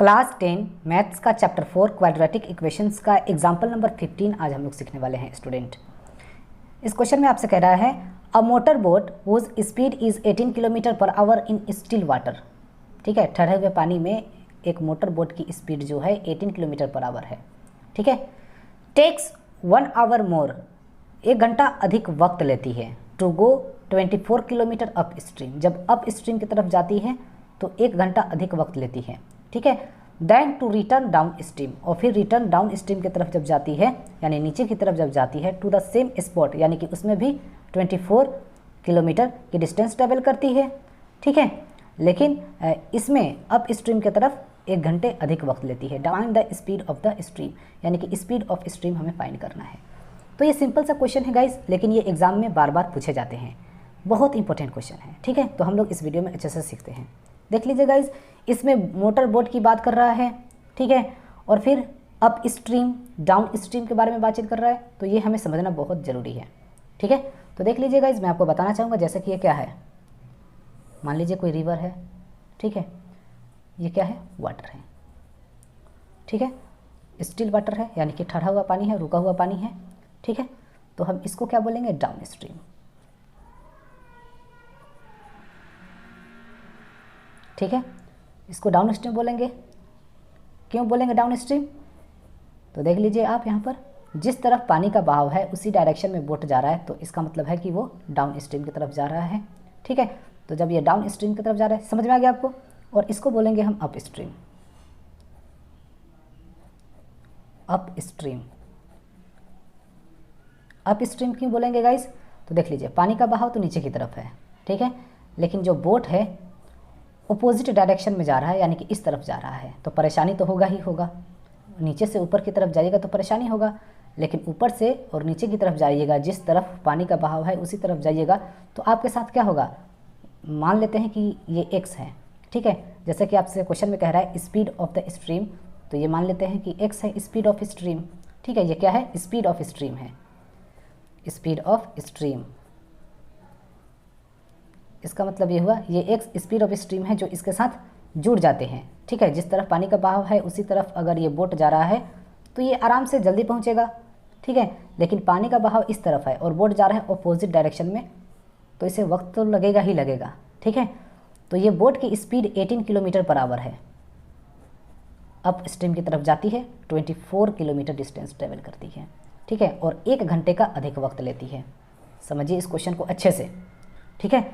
Class 10 maths का chapter 4 quadratic equations का example number 15 आज हम लोग सीखने वाले हैं स्टूडेंट। इस क्वेश्चन में आपसे कह रहा है a motor boat whose speed is 18 kilometre per hour in still water. ठीक है, ठहरे हुए पानी में एक मोटर बोट की स्पीड जो है 18 किलोमीटर पर आवर है। ठीक है, टेक्स 1 आवर मोर, 1 घंटा अधिक वक्त लेती है to go 24 kilometre upstream. जब अप स्ट्रीम की तरफ जाती है तो 1 घंटा अधिक वक्त लेती है। ठीक है, then to return downstream, और फिर रिटर्न डाउन स्ट्रीम की तरफ जब जाती है यानी नीचे की तरफ जब जाती है टू द सेम स्पॉट, यानी कि उसमें भी 24 किलोमीटर की डिस्टेंस ट्रेवल करती है। ठीक है, लेकिन इसमें अप स्ट्रीम की तरफ 1 घंटे अधिक वक्त लेती है। Find the speed of the stream, यानी कि स्पीड ऑफ स्ट्रीम हमें फाइंड करना है। तो ये सिंपल सा क्वेश्चन है गाइस, लेकिन ये एग्जाम में बार बार पूछे जाते हैं, बहुत इंपॉर्टेंट क्वेश्चन है। ठीक है, तो हम लोग इस वीडियो में अच्छे से सीखते हैं। देख लीजिए गाइज, इसमें मोटर बोट की बात कर रहा है। ठीक है, और फिर अप स्ट्रीम डाउन स्ट्रीम के बारे में बातचीत कर रहा है, तो ये हमें समझना बहुत ज़रूरी है। ठीक है, तो देख लीजिए गाइज, मैं आपको बताना चाहूँगा जैसे कि ये क्या है। मान लीजिए कोई रिवर है। ठीक है, ये क्या है, वाटर है। ठीक है, स्टिल वाटर है, यानी कि ठहरा हुआ पानी है, रुका हुआ पानी है। ठीक है, तो हम इसको क्या बोलेंगे, डाउन स्ट्रीम। ठीक है, इसको डाउन स्ट्रीम बोलेंगे। क्यों बोलेंगे डाउन स्ट्रीम? तो देख लीजिए आप यहाँ पर, जिस तरफ पानी का बहाव है उसी डायरेक्शन में बोट जा रहा है, तो इसका मतलब है कि वो डाउन स्ट्रीम की तरफ जा रहा है। ठीक है, तो जब ये डाउन स्ट्रीम की तरफ जा रहा है, समझ में आ गया आपको। और इसको बोलेंगे हम up stream. Up stream, up stream क्यों बोलेंगे गाइस? तो देख लीजिए, पानी का बहाव तो नीचे की तरफ है। ठीक है, लेकिन जो बोट है अपोजिट डायरेक्शन में जा रहा है, यानी कि इस तरफ जा रहा है, तो परेशानी तो होगा ही होगा। नीचे से ऊपर की तरफ जाइएगा तो परेशानी होगा, लेकिन ऊपर से और नीचे की तरफ जाइएगा, जिस तरफ पानी का बहाव है उसी तरफ जाइएगा, तो आपके साथ क्या होगा, मान लेते हैं कि ये x है। ठीक है, जैसे कि आपसे क्वेश्चन में कह रहा है स्पीड ऑफ द स्ट्रीम, तो ये मान लेते हैं कि x है स्पीड ऑफ स्ट्रीम। ठीक है, ये क्या है, स्पीड ऑफ स्ट्रीम है, स्पीड ऑफ स्ट्रीम। इसका मतलब ये हुआ, ये एक स्पीड ऑफ स्ट्रीम है जो इसके साथ जुड़ जाते हैं। ठीक है, जिस तरफ पानी का बहाव है उसी तरफ अगर ये बोट जा रहा है तो ये आराम से जल्दी पहुंचेगा। ठीक है, लेकिन पानी का बहाव इस तरफ है और बोट जा रहा है अपोजिट डायरेक्शन में, तो इसे वक्त तो लगेगा ही लगेगा। ठीक है, तो ये बोट की स्पीड 18 किलोमीटर पर आवर है। अप स्ट्रीम की तरफ जाती है, 24 किलोमीटर डिस्टेंस ट्रेवल करती है। ठीक है, और 1 घंटे का अधिक वक्त लेती है। समझिए इस क्वेश्चन को अच्छे से। ठीक है,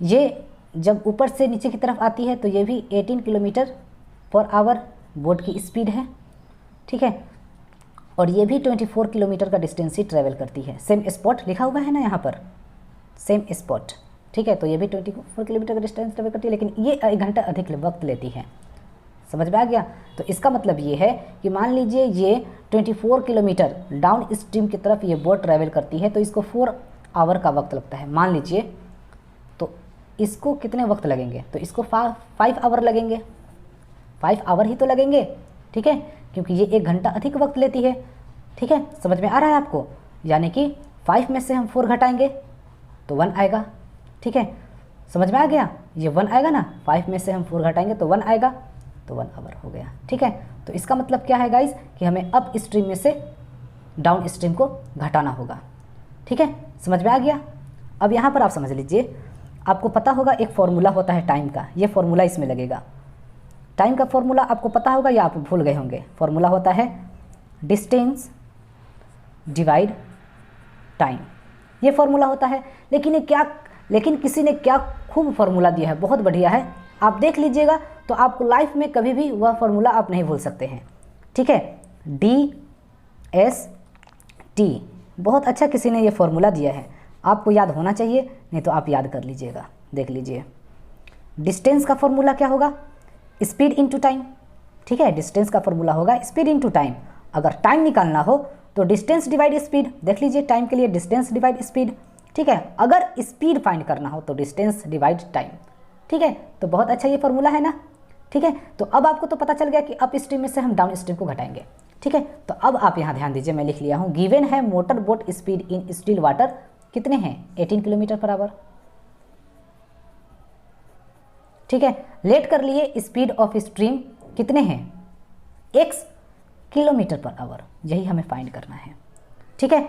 ये जब ऊपर से नीचे की तरफ आती है तो ये भी 18 किलोमीटर पर आवर बोट की स्पीड है। ठीक है, और ये भी 24 किलोमीटर का डिस्टेंस ही ट्रेवल करती है। सेम स्पॉट लिखा हुआ है ना यहाँ पर, सेम स्पॉट। ठीक है, तो ये भी 24 किलोमीटर का डिस्टेंस ट्रेवल करती है, लेकिन ये 1 घंटा अधिक वक्त लेती है। समझ में आ गया? तो इसका मतलब ये है कि मान लीजिए ये 24 किलोमीटर डाउन स्ट्रीम की तरफ ये बोट ट्रेवल करती है, तो इसको 4 आवर का वक्त लगता है मान लीजिए। तो इसको कितने वक्त लगेंगे? तो इसको 5 आवर लगेंगे। 5 आवर ही तो लगेंगे। ठीक है, क्योंकि ये 1 घंटा अधिक वक्त लेती है। ठीक है, समझ में आ रहा है आपको? यानी कि 5 में से हम 4 घटाएंगे तो 1 आएगा। ठीक है, समझ में आ गया? ये 1 आएगा ना, 5 में से हम 4 घटाएंगे तो 1 आएगा, तो 1 आवर हो गया। ठीक है, तो इसका मतलब क्या है गाइज, कि हमें अप स्ट्रीम में से डाउन स्ट्रीम को घटाना होगा। ठीक है, समझ में आ गया? अब यहाँ पर आप समझ लीजिए, आपको पता होगा एक फॉर्मूला होता है टाइम का, ये फॉर्मूला इसमें लगेगा। टाइम का फॉर्मूला आपको पता होगा या आप भूल गए होंगे? फॉर्मूला होता है डिस्टेंस डिवाइड टाइम, ये फॉर्मूला होता है। लेकिन किसी ने क्या खूब फॉर्मूला दिया है, बहुत बढ़िया है। आप देख लीजिएगा तो आपको लाइफ में कभी भी वह फॉर्मूला आप नहीं भूल सकते हैं। ठीक है, DST, बहुत अच्छा किसी ने ये फॉर्मूला दिया है, आपको याद होना चाहिए, नहीं तो आप याद कर लीजिएगा। देख लीजिए, डिस्टेंस का फॉर्मूला क्या होगा, स्पीड इनटू टाइम। ठीक है, डिस्टेंस का फॉर्मूला होगा स्पीड इनटू टाइम। अगर टाइम निकालना हो तो डिस्टेंस डिवाइड स्पीड। देख लीजिए, टाइम के लिए डिस्टेंस डिवाइड स्पीड। ठीक है, अगर स्पीड फाइंड करना हो तो डिस्टेंस डिवाइड टाइम। ठीक है, तो बहुत अच्छा ये फॉर्मूला है ना। ठीक है, तो अब आपको तो पता चल गया कि अप स्ट्रीम में से हम डाउन स्ट्रीम को घटाएंगे। ठीक है, तो अब आप यहाँ ध्यान दीजिए, मैं लिख लिया हूँ, गिवन है motor boat speed in still water कितने हैं, 18 किलोमीटर पर आवर। ठीक है, लेट कर लिए स्पीड ऑफ स्ट्रीम कितने हैं, x किलोमीटर पर आवर, यही हमें फाइंड करना है। ठीक है,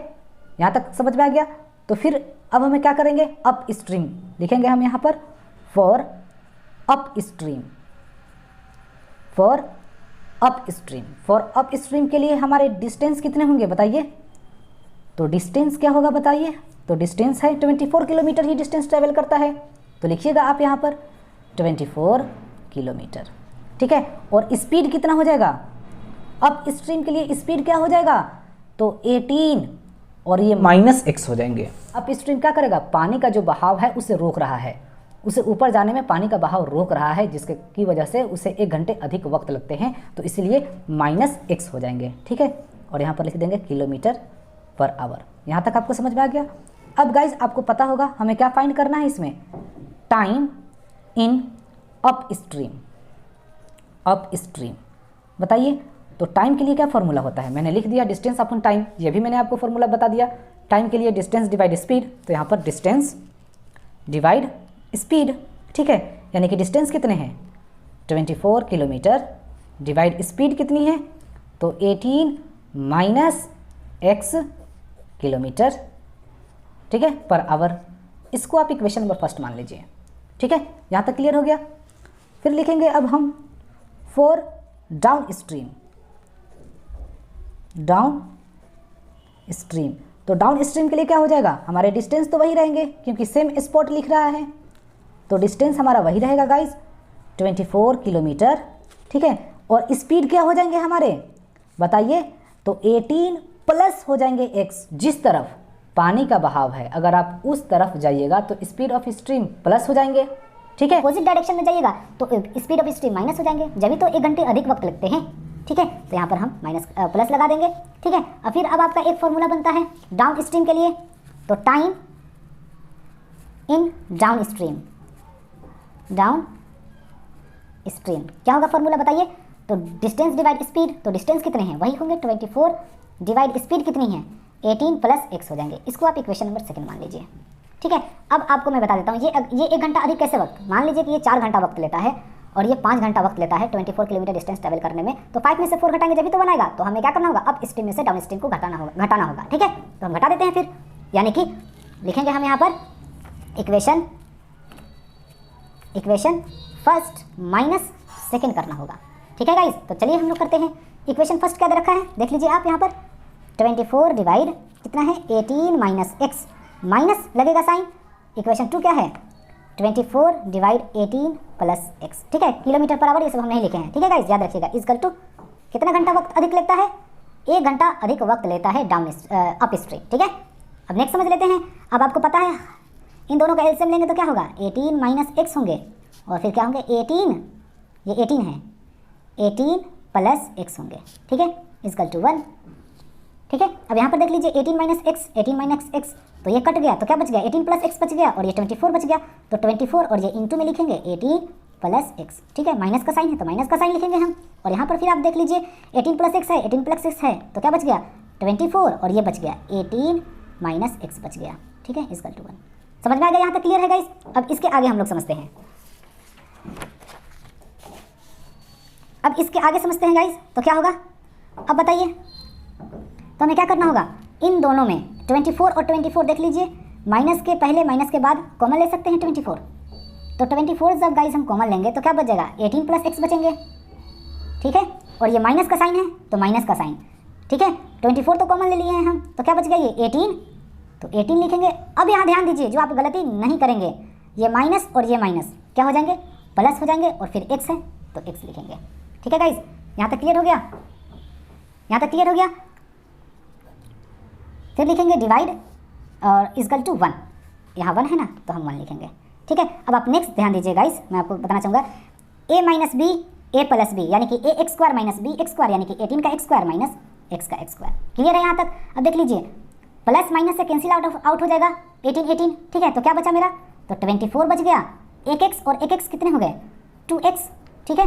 यहाँ तक समझ में आ गया। तो फिर अब हमें क्या करेंगे, अप स्ट्रीम लिखेंगे हम यहाँ पर, for up stream, for up stream. For up stream के लिए हमारे डिस्टेंस कितने होंगे बताइए, तो डिस्टेंस क्या होगा बताइए, तो डिस्टेंस है 24 किलोमीटर ही डिस्टेंस ट्रेवल करता है, तो लिखिएगा आप यहाँ पर 24 किलोमीटर। ठीक है, और स्पीड कितना हो जाएगा, अप स्ट्रीम के लिए स्पीड क्या हो जाएगा, तो 18 और ये -x हो जाएंगे। अप स्ट्रीम क्या करेगा, पानी का जो बहाव है उसे रोक रहा है, उसे ऊपर जाने में पानी का बहाव रोक रहा है, जिसके की वजह से उसे 1 घंटे अधिक वक्त लगते हैं, तो इसलिए -x हो जाएंगे। ठीक है, और यहाँ पर लिख देंगे किलोमीटर पर आवर। यहाँ तक आपको समझ में आ गया। अब गाइज आपको पता होगा हमें क्या फाइंड करना है इसमें, time in up stream. Up stream बताइए, तो टाइम के लिए क्या फॉर्मूला होता है, मैंने लिख दिया डिस्टेंस अपॉन टाइम, ये भी मैंने आपको फॉर्मूला बता दिया। टाइम के लिए डिस्टेंस डिवाइड स्पीड, तो यहाँ पर डिस्टेंस डिवाइड स्पीड। ठीक है, यानी कि डिस्टेंस कितने हैं 24 किलोमीटर डिवाइड स्पीड कितनी है, तो 18 -x किलोमीटर, ठीक है, पर आवर। इसको आप इक्वेशन नंबर फर्स्ट मान लीजिए। ठीक है, यहाँ तक क्लियर हो गया। फिर लिखेंगे अब हम for down stream, down stream. तो डाउन स्ट्रीम के लिए क्या हो जाएगा, हमारे डिस्टेंस तो वही रहेंगे क्योंकि सेम स्पॉट लिख रहा है, तो डिस्टेंस हमारा वही रहेगा गाइस 24 किलोमीटर। ठीक है, और स्पीड क्या हो जाएंगे हमारे बताइए, तो 18 प्लस हो जाएंगे x, जिस तरफ पानी का बहाव है अगर आप उस तरफ जाइएगा तो स्पीड ऑफ स्ट्रीम प्लस हो जाएंगे। ठीक है, अपोजिट डायरेक्शन में जाइएगा तो स्पीड ऑफ स्ट्रीम माइनस हो जाएंगे, जब भी तो 1 घंटे अधिक वक्त लगते हैं। ठीक है, तो यहाँ पर हम प्लस लगा देंगे। ठीक है, और फिर अब आपका एक फॉर्मूला बनता है डाउन स्ट्रीम के लिए, तो time in down stream, down stream क्या होगा फॉर्मूला बताइए, तो डिस्टेंस डिवाइड स्पीड, तो डिस्टेंस कितने हैं वही होंगे 24 डिवाइड स्पीड कितनी है 18 प्लस x हो जाएंगे। इसको आप इक्वेशन नंबर 2 मान लीजिए। ठीक है, अब आपको मैं बता देता हूँ ये 1 घंटा अधिक कैसे वक्त, मान लीजिए कि ये 4 घंटा वक्त लेता है और ये 5 घंटा वक्त लेता है 24 किलोमीटर डिस्टेंस ट्रैवल करने में, तो 5 में से 4 घटाएंगे जब भी तो बनाएगा, तो हमें क्या करना होगा, अप स्ट्रीम में से डाउन स्ट्रीम को घटाना होगा। ठीक है, तो हम घटा देते हैं फिर, यानी कि लिखेंगे हम यहाँ पर इक्वेशन फर्स्ट माइनस सेकेंड करना होगा। ठीक है गाइस, तो चलिए हम लोग करते हैं। इक्वेशन फर्स्ट क्या दे रखा है देख लीजिए आप यहाँ पर, 24 डिवाइड कितना है 18 -x, माइनस लगेगा साइन। इक्वेशन 2 क्या है 24 डिवाइड 18 प्लस x। ठीक है, किलोमीटर पर आवर ये सब हम नहीं लिखे हैं। ठीक है गाइस, याद रखिएगा। इक्वल टू कितना घंटा वक्त अधिक लेता है, 1 घंटा अधिक वक्त लेता है डाउन अप स्ट्रीम। ठीक है, अब नेक्स्ट समझ लेते हैं। अब आपको पता है इन दोनों का एलसीएम लेंगे तो क्या होगा 18 -x होंगे, और फिर क्या होंगे 18, ये 18 है, 18 प्लस x होंगे। ठीक है, इक्वल टू 1। ठीक है, अब यहाँ पर देख लीजिए 18 -x, तो ये कट गया तो क्या बच गया 18 प्लस x बच गया, और ये 24 बच गया, तो 24 और ये इंटू में लिखेंगे 18 प्लस x। ठीक है, माइनस का साइन है तो माइनस का साइन लिखेंगे हम, और यहाँ पर फिर आप देख लीजिए 18 प्लस x है, 18 प्लस x है, तो क्या बच गया 24, और ये बच गया 18 -x बच गया। ठीक है, इक्वल टू 1। समझ में आ गया, यहाँ तक क्लियर है गाइस। अब इसके आगे हम लोग समझते हैं, अब इसके आगे समझते हैं गाइस, तो क्या होगा अब बताइए, तो हमें क्या करना होगा, इन दोनों में 24 और 24 देख लीजिए, माइनस के पहले माइनस के बाद कॉमन ले सकते हैं 24, तो 24 जब गाइस हम कॉमन लेंगे तो क्या बच जाएगा 18 प्लस x बचेंगे। ठीक है, और ये माइनस का साइन है तो माइनस का साइन। ठीक है, 24 तो कॉमन ले लिए हैं हम, तो क्या बच गया ये 18, तो 18 लिखेंगे। अब यहाँ ध्यान दीजिए, जो आप गलती नहीं करेंगे, ये माइनस और ये माइनस क्या हो जाएंगे प्लस हो जाएंगे, और फिर x है तो x लिखेंगे। ठीक है गाइस, यहाँ तक क्लियर हो गया, यहाँ तक क्लियर हो गया। फिर लिखेंगे डिवाइड और इक्वल टू 1, यहाँ 1 है ना तो हम 1 लिखेंगे। ठीक है, अब आप नेक्स्ट ध्यान दीजिए गाइस, मैं आपको बताना चाहूँगा a minus b a plus b, यानी कि a x square minus b x square, यानी कि 18 का x स्क्वायर माइनस x का x स्क्वायर। क्लियर है यहाँ तक। अब देख लीजिए प्लस माइनस से कैंसिल आउट हो जाएगा 18। ठीक है, तो क्या बचा मेरा, तो 24 बच गया, एक x और एक x कितने हो गए 2x। ठीक है,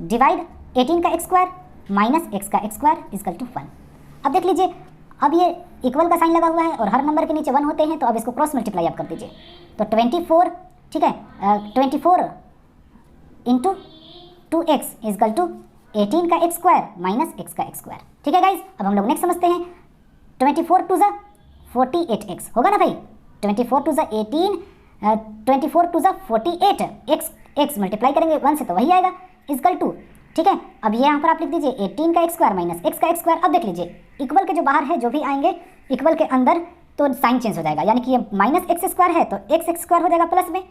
डिवाइड 18 का x स्क्वायर माइनस x का x स्क्वायर इक्वल टू 1। अब देख लीजिए, अब ये इक्वल का साइन लगा हुआ है और हर नंबर के नीचे 1 होते हैं, तो अब इसको क्रॉस मल्टीप्लाई आप कर दीजिए, तो 24, ठीक है 24 इंटू 2x इजकल टू 18 का x स्क्वायर माइनस x का x स्क्वायर। ठीक है गाइज, अब हम लोग नेक्स्ट समझते हैं। 24 टू ज़ा 48x होगा ना भाई, 24 टू ज़ा 18, 24 टू ज़ा 48 x मल्टीप्लाई करेंगे 1 से तो वही आएगा इजकल टू। ठीक है, अब ये यहाँ पर आप लिख दीजिए 18 का x स्क्वायर माइनस x का x स्क्वायर। अब देख लीजिए इक्वल के जो बाहर है जो भी आएंगे इक्वल के अंदर तो साइन चेंज हो जाएगा, यानी कि ये माइनस एक्स स्क्वायर है तो x स्क्वायर हो जाएगा प्लस में।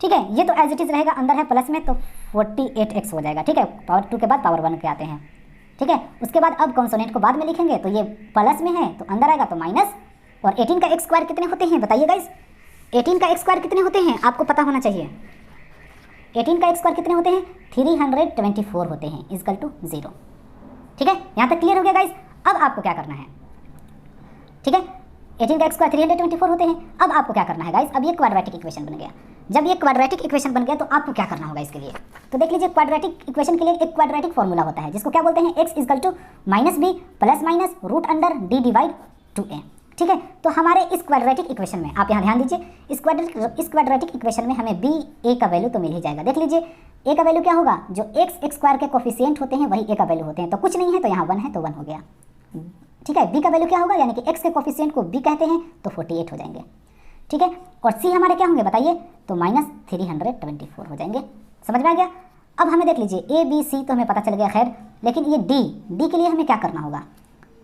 ठीक है, ये तो एज इट इज रहेगा, अंदर है प्लस में तो 48x हो जाएगा। ठीक है, पावर 2 के बाद पावर 1 के आते हैं। ठीक है, उसके बाद अब कॉन्सोनेंट को बाद में लिखेंगे तो ये प्लस में है तो अंदर आएगा तो माइनस। और 18 का x स्क्वायर कितने होते हैं बताइए गाइस, 18 का x स्क्वायर कितने होते हैं आपको पता होना चाहिए। 18 का x स्क्वायर कितने होते हैं 324 होते हैं इजकल टू 0। ठीक है, यहाँ तक क्लियर हो गया गाइस। अब आपको क्या करना है, ठीक है, 18 का x स्क्वायर 324 होते हैं। अब आपको क्या करना है गाइस, अब ये क्वाड्रेटिक इक्वेशन बन गया। जब ये क्वाड्रेटिक इक्वेशन बन गया तो आपको क्या करना होगा इसके लिए, तो देख लीजिए क्वाड्रेटिक इक्वेशन के लिए एक क्वाड्रेटिक फॉर्मूला होता है जिसको क्या बोलते हैं, x equal to minus b plus minus root under D divide 2a। ठीक है, तो हमारे इस क्वाड्रेटिक इक्वेशन में आप यहाँ ध्यान दीजिए, इस क्वाड्रेटिक इक्वेशन में हमें b a का वैल्यू तो मिल ही जाएगा। देख लीजिए a का वैल्यू क्या होगा, जो x स्क्वायर के कोफिशिएंट होते हैं वही a का वैल्यू होते हैं, तो कुछ नहीं है तो यहाँ 1 है तो 1 हो गया। ठीक है, b का वैल्यू क्या होगा, यानी कि x के कोफिशिएंट को b कहते हैं तो 48 हो जाएंगे। ठीक है, और c हमारे क्या होंगे बताइए, तो माइनस 324 हो जाएंगे। समझ में आ गया। अब हमें देख लीजिए a b c तो हमें पता चल गया, खैर लेकिन ये d के लिए हमें क्या करना होगा,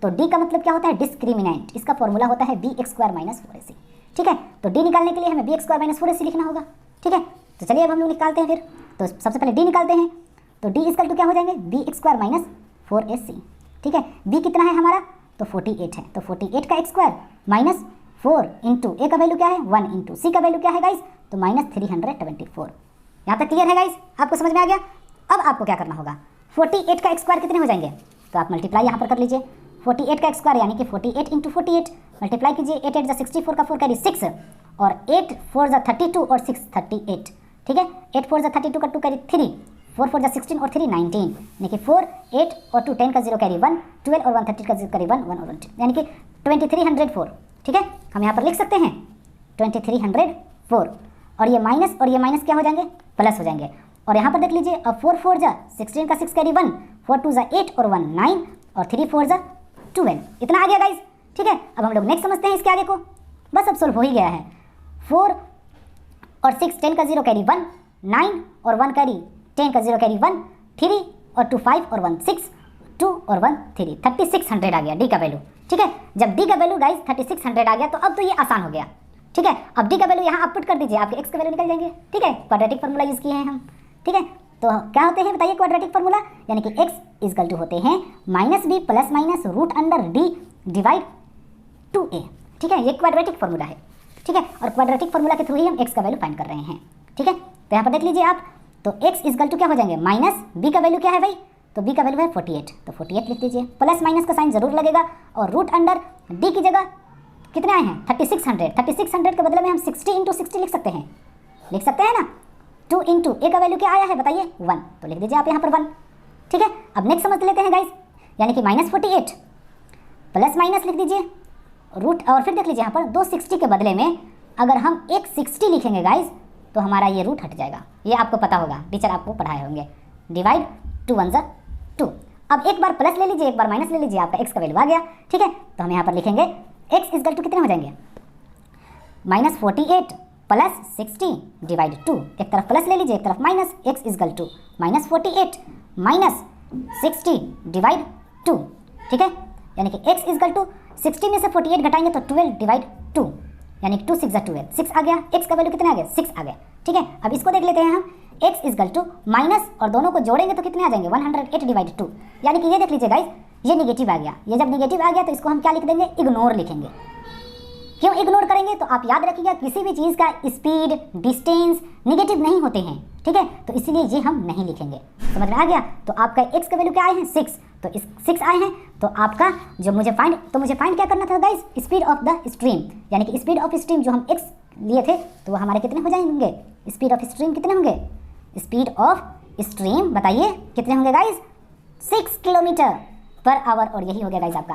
तो d का मतलब क्या होता है डिस्क्रिमिनेंट, इसका फॉर्मूला होता है bx स्क्वायर माइनस 4ac। ठीक है, तो d निकालने के लिए हमें bx स्क्वायर माइनस 4ac लिखना होगा। ठीक है, तो चलिए अब हम लोग निकालते हैं फिर। तो सबसे पहले d निकालते हैं, तो d इजकल टू क्या हो जाएंगे bx स्क्वायर माइनस 4ac। ठीक है, b कितना है हमारा, तो 48 है, तो 48 का x square minus 4 into a का वैल्यू क्या है 1 इंटू c का वैल्यू क्या है गाइस, तो माइनस 324। यहाँ तक क्लियर है गाइस, आपको समझ में आ गया। अब आपको क्या करना होगा, 48 का x स्क्वायर कितने हो जाएंगे, तो आप मल्टीप्लाई यहाँ पर कर लीजिए। 48 का x स्क्वायर यानी कि 48 इंटू 48 मल्टीप्लाई कीजिए, 8 8 64 का 4 कैरी 6 और 8 4 32 और 6 38। ठीक है, 8 4 32 का 2 कैरी 3, 4 4 16 और 3 19, यानी कि 4 8 और 2 10 का 0 कैरी 1, 12 और 1 30 का 0 कैरी 1 1 और 1 यानी कि 2304। ठीक है, हम यहाँ पर लिख सकते हैं 2304, और ये माइनस क्या हो जाएंगे, प्लस हो जाएंगे। और यहाँ पर देख लीजिए, अब 4 4 जा 16 का 6 कैरी 1, 4 2 जा 8 और 1 9 और 3 4 जा 12, इतना आ गया गाइज। ठीक है, अब हम लोग नेक्स्ट समझते हैं इसके आगे को, बस अब सोल्व हो ही गया है। 4 और 6 10 का 0 कैरी 1, 9 और 1 कैरी 10 का 0 कैरी 1, 3 और 2 5 और 1 6, 2 और 1 3, 3600 आ गया डी का वैल्यू। ठीक है, जब डी का वैल्यू गाइज 3600 आ गया तो अब तो ये आसान हो गया। ठीक है, अब डी का वैल्यू यहाँ आप पुट कर दीजिए, आपके एक्स का वैल्यू निकल जाएंगे। ठीक है, क्वाड्रेटिक फार्मूला यूज़ किए हैं हम। ठीक है, तो क्या होते हैं बताइए क्वाड्रेटिक फार्मूला, यानी कि x इजकल टू होते हैं minus b plus minus root under D divide 2a। ठीक है, ये क्वाड्रेटिक फार्मूला है। ठीक है, और क्वाड्रेटिक फार्मूला के थ्रू ही हम x का वैल्यू फाइंड कर रहे हैं। ठीक है, तो यहाँ पर देख लीजिए आप, तो x इजकल टू क्या हो जाएंगे, माइनस b का वैल्यू क्या है भाई, तो b का वैल्यू है 48, तो 48 लिख दीजिए, प्लस माइनस का साइन जरूर लगेगा, और रूट अंडर d की जगह कितने आए हैं 3600 के बदले में हम 60 इंटू 60 लिख सकते हैं ना। 2 इंटू ए का वैल्यू क्या आया है बताइए 1, तो लिख दीजिए आप यहाँ पर 1। ठीक है, अब नेक्स्ट समझ लेते हैं गाइस, यानी कि माइनस 48 प्लस माइनस लिख दीजिए रूट, और फिर देख लीजिए यहाँ पर 260 के बदले में अगर हम एक 60 लिखेंगे गाइस तो हमारा ये रूट हट जाएगा, ये आपको पता होगा, टीचर आपको पढ़ाए होंगे। डिवाइड 2 1 2। अब एक बार प्लस ले लीजिए, एक बार माइनस ले लीजिए, आपका एक्स का वैल्यू आ गया। ठीक है, तो हम यहाँ पर लिखेंगे एक्स इजकल टू कितने हो जाएंगे, माइनस 48 प्लस 60 डिवाइड 2, एक तरफ प्लस ले लीजिए एक तरफ minus, x equal to minus 48 minus 60 divide 2। ठीक है, यानी कि एक्स इजकल टू 60 में से 48 घटाएंगे तो 12 डिवाइड 2, यानी कि 2 6 12, 6 आ गया, एक्स का वैल्यू कितने आ गया 6 आ गया। ठीक है, अब इसको देख लेते हैं हम, एक्स इजकल टू माइनस और दोनों को जोड़ेंगे तो कितने आ जाएंगे 108 डिवाइड 2, यानी कि ये देख लीजिए गाइज, ये निगेटिव आ गया। ये जब निगेटिव आ गया तो इसको हम क्या लिख देंगे, इग्नोर लिखेंगे। क्यों इग्नोर करेंगे, तो आप याद रखिएगा किसी भी चीज़ का स्पीड डिस्टेंस निगेटिव नहीं होते हैं। ठीक है, तो इसीलिए ये हम नहीं लिखेंगे। समझ में आ गया। तो आपका एक्स का वैल्यू क्या आए हैं 6, तो इस 6 आए हैं, तो आपका जो मुझे फाइंड क्या करना था guys, speed of the stream, यानी कि स्पीड ऑफ स्ट्रीम जो हम एक्स लिए थे तो वो हमारे कितने हो जाएंगे, स्पीड ऑफ स्ट्रीम कितने होंगे, स्पीड ऑफ स्ट्रीम बताइए कितने होंगे गाइस 6 किलोमीटर पर आवर, और यही हो गया गाइस आपका